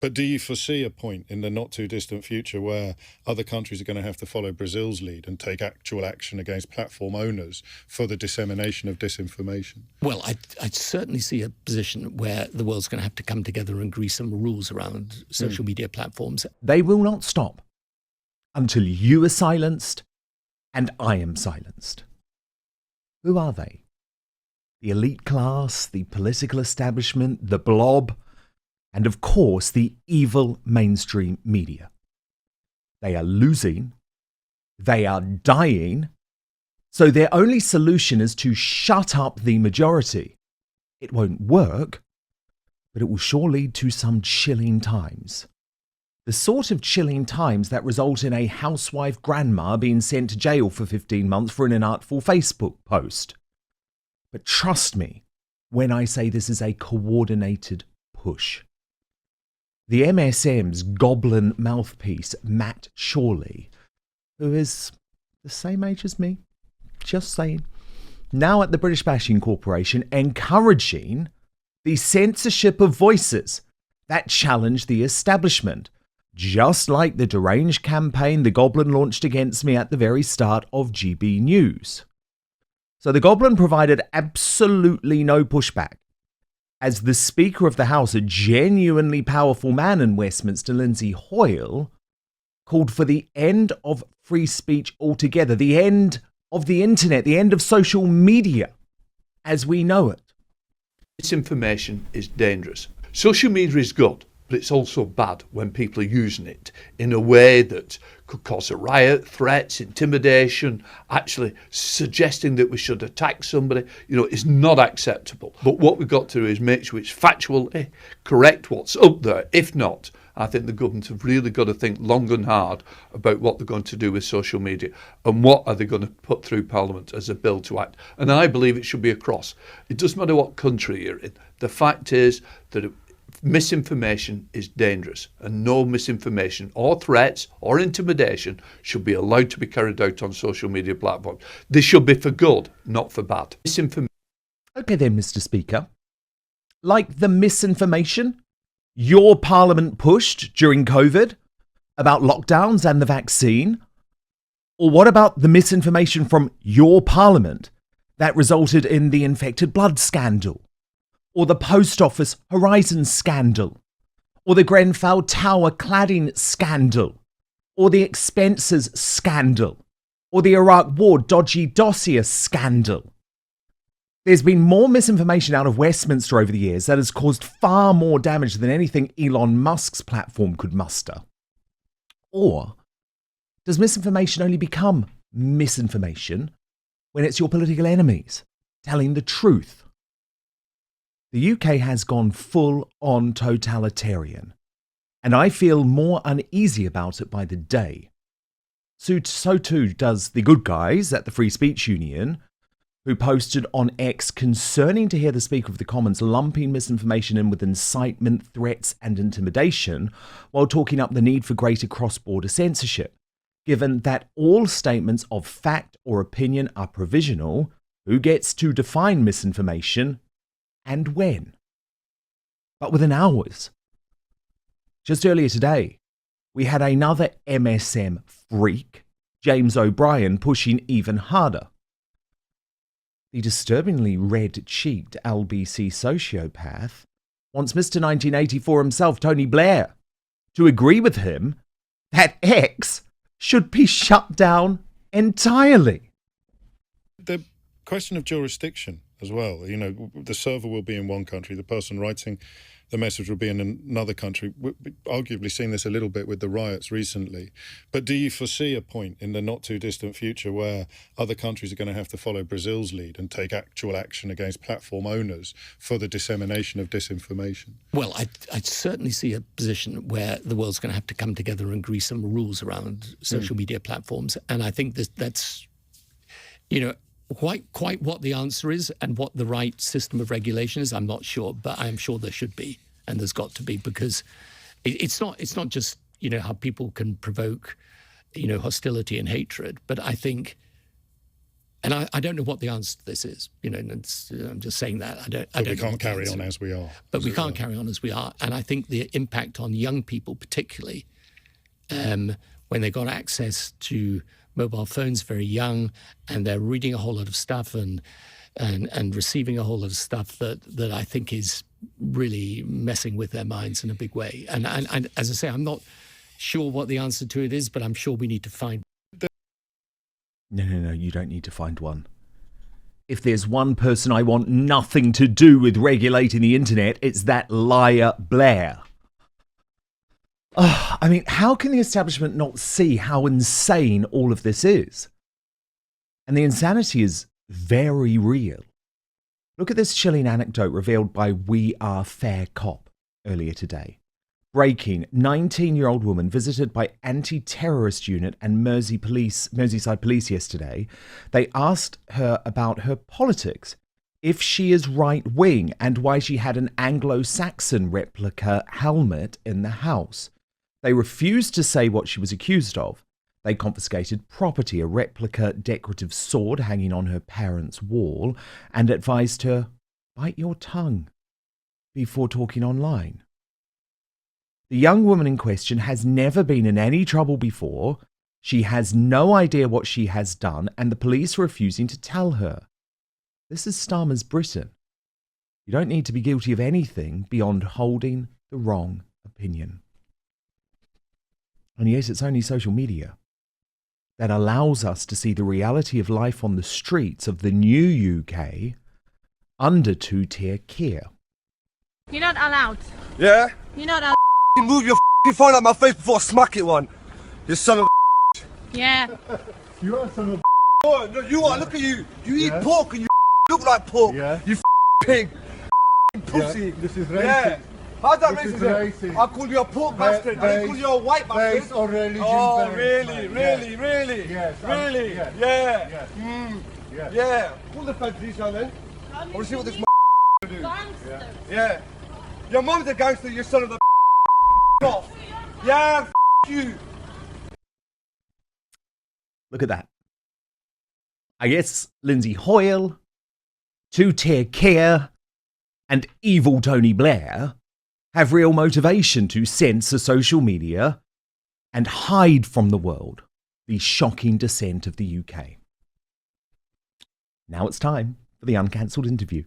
But do you foresee a point in the not too distant future where other countries are going to have to follow Brazil's lead and take actual action against platform owners for the dissemination of disinformation? Well, I'd certainly see a position where the world's going to have to come together and agree some rules around social media platforms. They will not stop until you are silenced and I am silenced. Who are they? The elite class, the political establishment, the blob, and of course the evil mainstream media. They are losing, they are dying, so their only solution is to shut up the majority. It won't work, but it will sure lead to some chilling times. The sort of chilling times that result in a housewife grandma being sent to jail for 15 months for an inartful Facebook post. But trust me when I say this is a coordinated push. The MSM's goblin mouthpiece, Matt Shawley, who is the same age as me, just saying, now at the British Bashing Corporation, encouraging the censorship of voices that challenge the establishment, just like the deranged campaign the Goblin launched against me at the very start of GB News. So the Goblin provided absolutely no pushback, as the Speaker of the House, a genuinely powerful man in Westminster, Lindsay Hoyle, called for the end of free speech altogether, the end of the internet, the end of social media as we know it. Misinformation is dangerous. Social media is good, but it's also bad when people are using it in a way that could cause a riot, threats, intimidation, actually suggesting that we should attack somebody, is not acceptable. But what we've got to do is make sure it's factually correct what's up there. If not, I think the government have really got to think long and hard about what they're going to do with social media and what are they going to put through Parliament as a bill to act. And I believe it should be across. It doesn't matter what country you're in. The fact is that misinformation is dangerous, and no misinformation or threats or intimidation should be allowed to be carried out on social media platforms. They should be for good, not for bad. Okay then, Mr. Speaker. Like the misinformation your Parliament pushed during COVID about lockdowns and the vaccine? Or what about the misinformation from your Parliament that resulted in the infected blood scandal? Or the Post Office Horizon scandal, or the Grenfell Tower cladding scandal, or the expenses scandal, or the Iraq War dodgy dossier scandal. There's been more misinformation out of Westminster over the years that has caused far more damage than anything Elon Musk's platform could muster. Or does misinformation only become misinformation when it's your political enemies telling the truth? The UK has gone full-on totalitarian, and I feel more uneasy about it by the day. So too does the good guys at the Free Speech Union, who posted on X concerning to hear the Speaker of the Commons lumping misinformation in with incitement, threats and intimidation, while talking up the need for greater cross-border censorship. Given that all statements of fact or opinion are provisional, who gets to define misinformation and when? But within hours. Just earlier today, we had another MSM freak, James O'Brien, pushing even harder. The disturbingly red-cheeked LBC sociopath wants Mr. 1984 himself, Tony Blair, to agree with him that X should be shut down entirely. The question of jurisdiction as well. The server will be in one country, the person writing the message will be in another country. We've arguably seen this a little bit with the riots recently. But do you foresee a point in the not too distant future where other countries are going to have to follow Brazil's lead and take actual action against platform owners for the dissemination of disinformation? Well, I'd certainly see a position where the world's going to have to come together and agree some rules around social media platforms. And I think that's quite what the answer is and what the right system of regulation is, I'm not sure, but I am sure there should be, and there's got to be, because it's not just how people can provoke hostility and hatred, but I think And I don't know what the answer to this is. You know, and I'm just saying that. I don't. We know can't what the carry answer on is. as we are. But we can't carry on as we are. And I think the impact on young people, particularly when they got access to mobile phones very young, and they're reading a whole lot of stuff and receiving a whole lot of stuff that I think is really messing with their minds in a big way. And as I say, I'm not sure what the answer to it is, but I'm sure we need to find. No, you don't need to find one. If there's one person I want nothing to do with regulating the internet, it's that liar Blair. I mean, how can the establishment not see how insane all of this is? And the insanity is very real. Look at this chilling anecdote revealed by We Are Fair Cop earlier today. Breaking, 19-year-old woman visited by anti-terrorist unit and Merseyside police yesterday. They asked her about her politics, if she is right-wing, and why she had an Anglo-Saxon replica helmet in the house. They refused to say what she was accused of. They confiscated property, a replica decorative sword hanging on her parents' wall, and advised her, bite your tongue before talking online. The young woman in question has never been in any trouble before. She has no idea what she has done, and the police are refusing to tell her. This is Starmer's Britain. You don't need to be guilty of anything beyond holding the wrong opinion. And yes, it's only social media that allows us to see the reality of life on the streets of the new UK under two-tier care. You're not allowed. Yeah? You're not allowed. Move your phone out my face before I smack it one. You son of Yeah. You are son of Oh, no, you are. Look at you. You eat pork and you look like pork. Yeah. You pig. Pussy. Yeah, this is racist. Yeah. How's that This is racist? racist. I call you a pork bastard. I didn't call you a white bastard. Based on religion. Oh, based, really, man. really, Yes. really? Yes. Really? Yes. Yeah. Yes. Yeah. Yes. Yeah. Call the feds, please, now then. I want to see what this do. Gangster. Yeah. Your mum's a gangster, you son of a off. Yeah, you. Look at that. I guess Lindsay Hoyle, two-tier care, and evil Tony Blair have real motivation to censor social media and hide from the world the shocking descent of the UK. Now it's time for the uncancelled interview.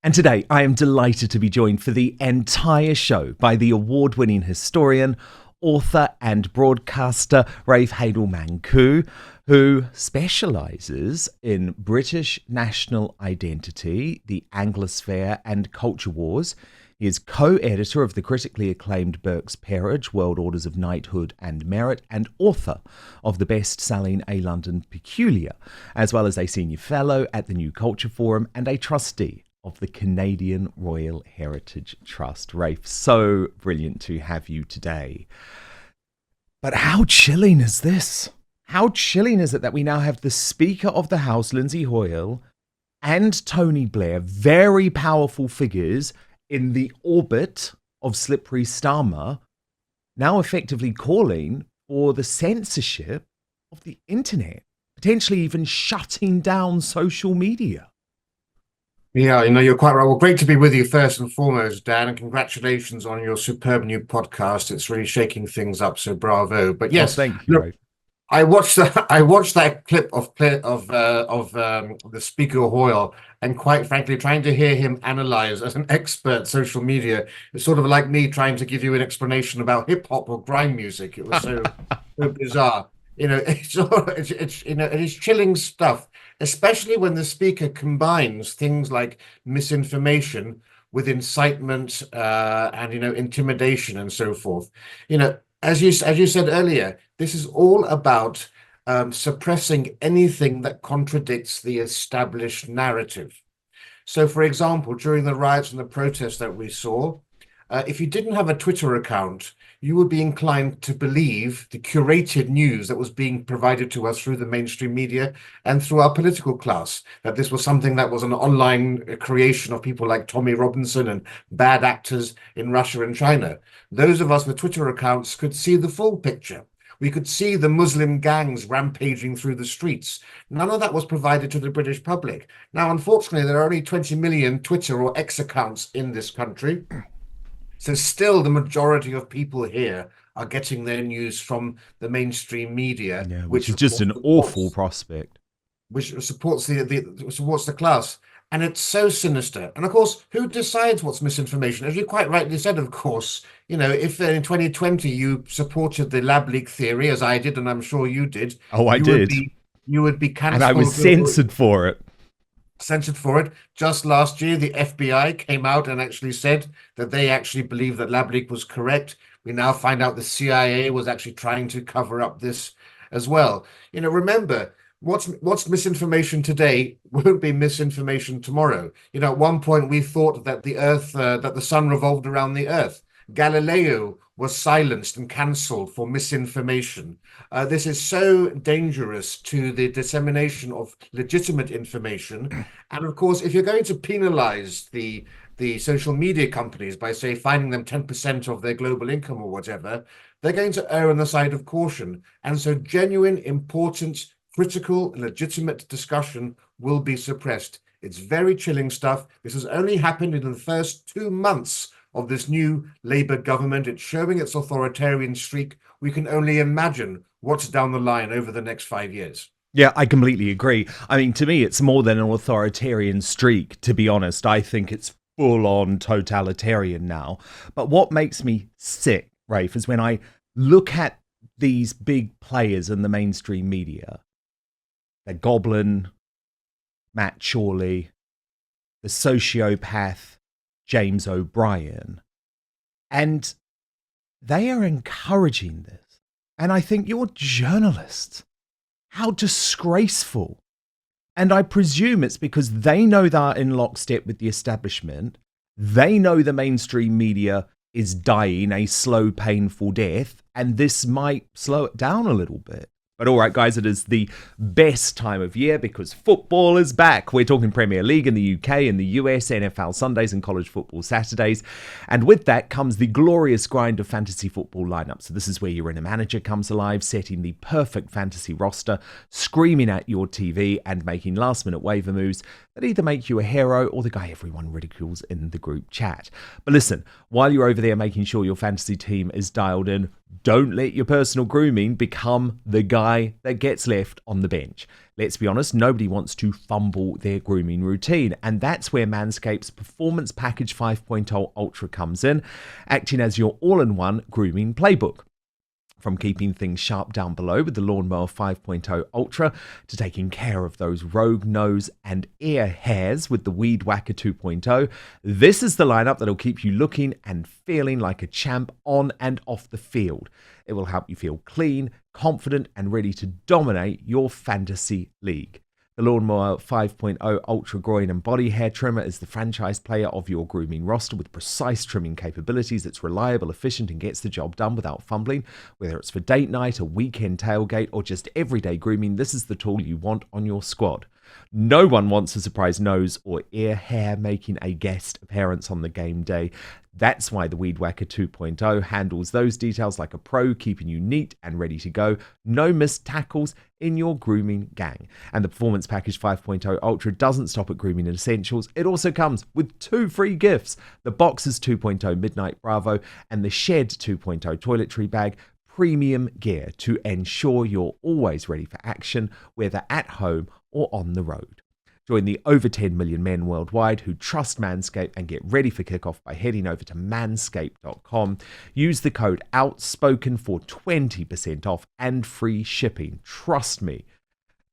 And today I am delighted to be joined for the entire show by the award-winning historian, author and broadcaster Rafe Heydel-Mankoo, who specialises in British national identity, the Anglosphere and culture wars. He is co-editor of the critically acclaimed Burke's Peerage, World Orders of Knighthood and Merit, and author of the best-selling A London Peculiar, as well as a senior fellow at the New Culture Forum and a trustee of the Canadian Royal Heritage Trust. Rafe, so brilliant to have you today. But how chilling is this? How chilling is it that we now have the Speaker of the House, Lindsay Hoyle, and Tony Blair, very powerful figures in the orbit of slippery Starmer, now effectively calling for the censorship of the internet, potentially even shutting down social media? Yeah, you're quite right. Well, great to be with you first and foremost, Dan, and congratulations on your superb new podcast. It's really shaking things up, so bravo. But yes, thank you. Look, I watched that clip of the Speaker Hoyle, and quite frankly, trying to hear him analyze as an expert social media is sort of like me trying to give you an explanation about hip hop or grime music. It was so bizarre. It is chilling stuff, especially when the speaker combines things like misinformation with incitement and intimidation and so forth. As you said earlier, this is all about suppressing anything that contradicts the established narrative. So, for example, during the riots and the protests that we saw, if you didn't have a Twitter account, you would be inclined to believe the curated news that was being provided to us through the mainstream media and through our political class, that this was something that was an online creation of people like Tommy Robinson and bad actors in Russia and China. Those of us with Twitter accounts could see the full picture. We could see the Muslim gangs rampaging through the streets. None of that was provided to the British public. Now, unfortunately, there are only 20 million Twitter or X accounts in this country. So still the majority of people here are getting their news from the mainstream media, Yeah, which is just an awful prospect. Which supports the class. And it's so sinister. And of course, who decides what's misinformation? As you quite rightly said, of course, if in 2020 you supported the lab leak theory, as I did, and I'm sure you did. Oh, I did. You would be cancelled. And I was censored for it. Censored for it. Just last year, the FBI came out and actually said that they actually believe that lab leak was correct. We now find out the CIA was actually trying to cover up this as well. Remember, what's misinformation today won't be misinformation tomorrow. At one point we thought that that the sun revolved around the earth. Galileo was silenced and cancelled for misinformation. This is so dangerous to the dissemination of legitimate information. And of course, if you're going to penalize the social media companies by, say, fining them 10% of their global income or whatever, they're going to err on the side of caution. And so genuine, important, critical, legitimate discussion will be suppressed. It's very chilling stuff. This has only happened in the first 2 months of this new Labour government. It's showing its authoritarian streak. We can only imagine what's down the line over the next 5 years. Yeah, I completely agree. I mean, to me, it's more than an authoritarian streak, to be honest. I think it's full-on totalitarian now. But what makes me sick, Rafe, is when I look at these big players in the mainstream media. The Goblin, Matt Chorley, the sociopath, James O'Brien. And they are encouraging this. And I think you're journalists. How disgraceful. And I presume it's because they know they're in lockstep with the establishment. They know the mainstream media is dying a slow, painful death. And this might slow it down a little bit. But all right, guys, it is the best time of year because football is back. We're talking Premier League in the UK, in the US, NFL Sundays and college football Saturdays. And with that comes the glorious grind of fantasy football lineup. So this is where your inner manager comes alive, setting the perfect fantasy roster, screaming at your TV and making last-minute waiver moves that either make you a hero or the guy everyone ridicules in the group chat. But listen, while you're over there making sure your fantasy team is dialed in, don't let your personal grooming become the guy that gets left on the bench. Let's be honest, nobody wants to fumble their grooming routine, and that's where Manscaped's Performance Package 5.0 Ultra comes in, acting as your all-in-one grooming playbook. From keeping things sharp down below with the Lawnmower 5.0 Ultra to taking care of those rogue nose and ear hairs with the Weed Whacker 2.0, this is the lineup that'll keep you looking and feeling like a champ on and off the field. It will help you feel clean, confident, and ready to dominate your fantasy league. The Lawnmower 5.0 Ultra Groin and Body Hair Trimmer is the franchise player of your grooming roster with precise trimming capabilities. It's reliable, efficient, and gets the job done without fumbling. Whether it's for date night, a weekend tailgate, or just everyday grooming, this is the tool you want on your squad. No one wants a surprise nose or ear hair making a guest appearance on the game day. That's why the Weed Whacker 2.0 handles those details like a pro, keeping you neat and ready to go. No missed tackles in your grooming gang. And the Performance Package 5.0 Ultra doesn't stop at grooming and essentials. It also comes with 2 free gifts: the Boxers 2.0 Midnight Bravo and the Shed 2.0 Toiletry Bag. Premium gear to ensure you're always ready for action, whether at home or on the road. Join the over 10 million men worldwide who trust Manscaped and get ready for kickoff by heading over to manscaped.com. Use the code OUTSPOKEN for 20% off and free shipping. Trust me,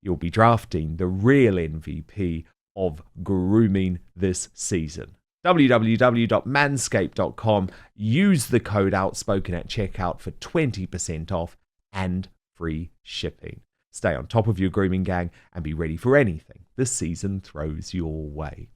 you'll be drafting the real MVP of grooming this season. www.manscaped.com. Use the code OUTSPOKEN at checkout for 20% off and free shipping. Stay on top of your grooming gang and be ready for anything this season throws your way.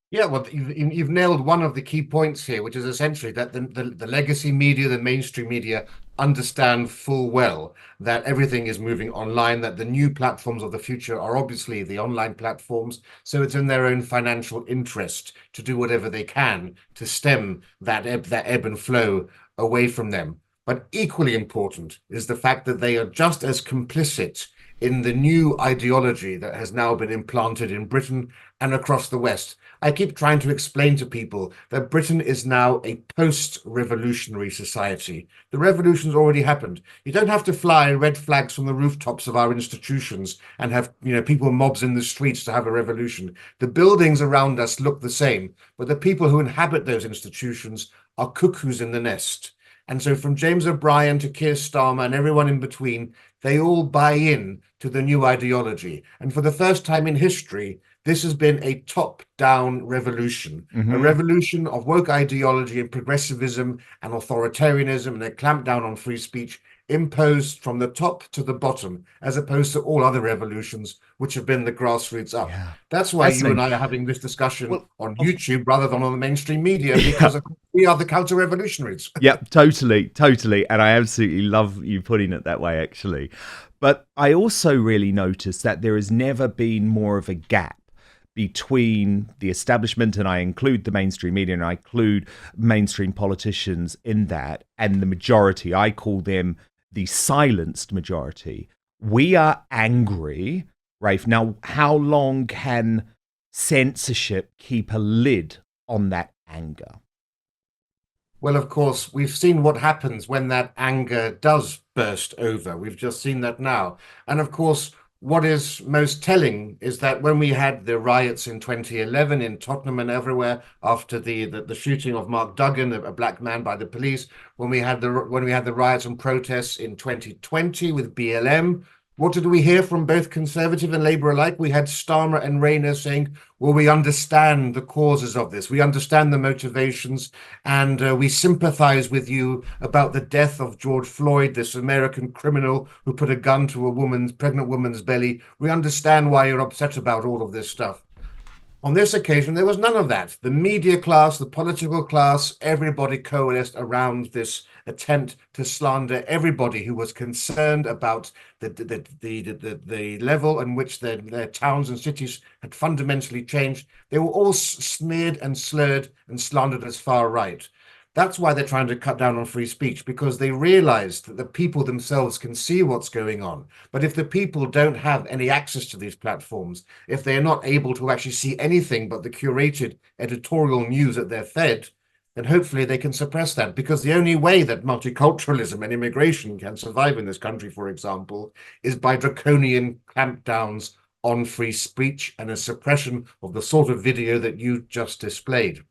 Yeah, well, you've nailed one of the key points here, which is essentially that the legacy media, the mainstream media, understand full well that everything is moving online, that the new platforms of the future are obviously the online platforms. So it's in their own financial interest to do whatever they can to stem that ebb and flow away from them. But equally important is the fact that they are just as complicit in the new ideology that has now been implanted in Britain and across the West. I keep trying to explain to people that Britain is now a post-revolutionary society. The revolution's already happened. You don't have to fly red flags from the rooftops of our institutions and have, people mobs in the streets to have a revolution. The buildings around us look the same, but the people who inhabit those institutions are cuckoos in the nest. And so from James O'Brien to Keir Starmer and everyone in between, they all buy in to the new ideology. And for the first time in history, this has been a top-down revolution, a revolution of woke ideology and progressivism and authoritarianism and a clampdown on free speech imposed from the top to the bottom, as opposed to all other revolutions, which have been the grassroots up. Yeah. That's why you and I are having this discussion on YouTube rather than on the mainstream media, because we are the counter-revolutionaries. Yep, totally. And I absolutely love you putting it that way, actually. But I also really noticed that there has never been more of a gap between the establishment, and I include the mainstream media and I include mainstream politicians in that, and the majority. I call them the silenced majority. We are angry, Rafe. Now, how long can censorship keep a lid on that anger? Well, of course, we've seen what happens when that anger does burst over. We've just seen that now. And of course, what is most telling is that when we had the riots in 2011 in Tottenham and everywhere after the shooting of Mark Duggan, a black man, by the police, when we had the riots and protests in 2020 with BLM, what did we hear from both Conservative and Labour alike? We had Starmer and Rayner saying, well, we understand the causes of this. We understand the motivations, and we sympathise with you about the death of George Floyd, this American criminal who put a gun to a pregnant woman's belly. We understand why you're upset about all of this stuff. On this occasion, there was none of that. The media class, the political class, everybody coalesced around this attempt to slander everybody who was concerned about the level in which their towns and cities had fundamentally changed. They were all smeared and slurred and slandered as far right. That's why they're trying to cut down on free speech, because they realize that the people themselves can see what's going on. But if the people don't have any access to these platforms, if they're not able to actually see anything but the curated editorial news that they're fed, then hopefully they can suppress that. Because the only way that multiculturalism and immigration can survive in this country, for example, is by draconian clampdowns on free speech and a suppression of the sort of video that you just displayed.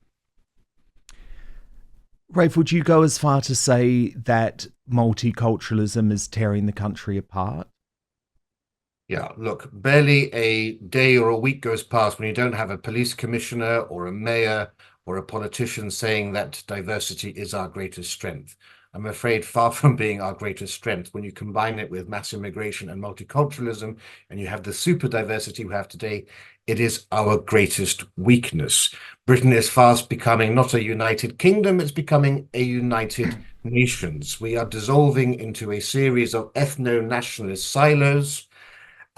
Rafe, would you go as far to say that multiculturalism is tearing the country apart? Yeah, look, barely a day or a week goes past when you don't have a police commissioner or a mayor or a politician saying that diversity is our greatest strength. I'm afraid far from being our greatest strength, when you combine it with mass immigration and multiculturalism, and you have the super diversity we have today, it is our greatest weakness. Britain is fast becoming not a united kingdom, it's becoming a united nations. We are dissolving into a series of ethno-nationalist silos.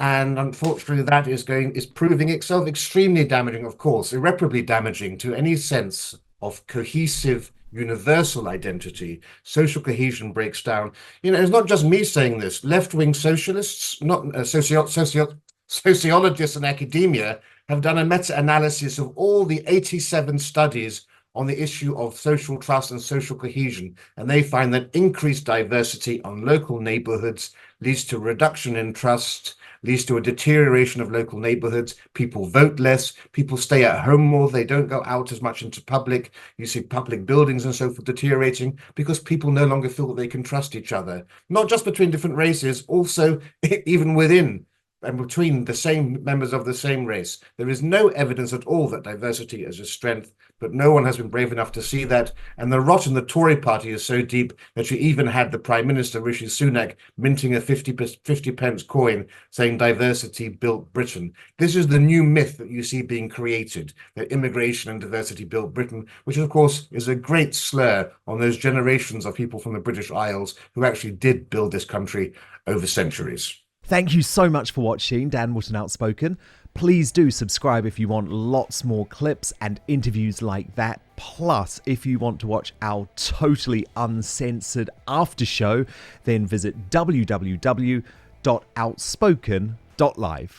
And unfortunately, that is proving itself extremely damaging, of course, irreparably damaging to any sense of cohesive universal identity. Social cohesion breaks down. It's not just me saying this. Left-wing socialists, not sociologists and academia, have done a meta-analysis of all the 87 studies on the issue of social trust and social cohesion, and they find that increased diversity on local neighborhoods leads to a reduction in trust, leads to a deterioration of local neighborhoods. People vote less, people stay at home more, they don't go out as much into public. You see public buildings and so forth deteriorating because people no longer feel that they can trust each other, not just between different races, also even within and between the same members of the same race. There is no evidence at all that diversity is a strength, but no one has been brave enough to see that. And the rot in the Tory party is so deep that you even had the Prime Minister, Rishi Sunak, minting a 50 pence coin saying diversity built Britain. This is the new myth that you see being created, that immigration and diversity built Britain, which of course is a great slur on those generations of people from the British Isles who actually did build this country over centuries. Thank you so much for watching Dan Wootton Outspoken. Please do subscribe if you want lots more clips and interviews like that. Plus, if you want to watch our totally uncensored after show, then visit www.outspoken.live.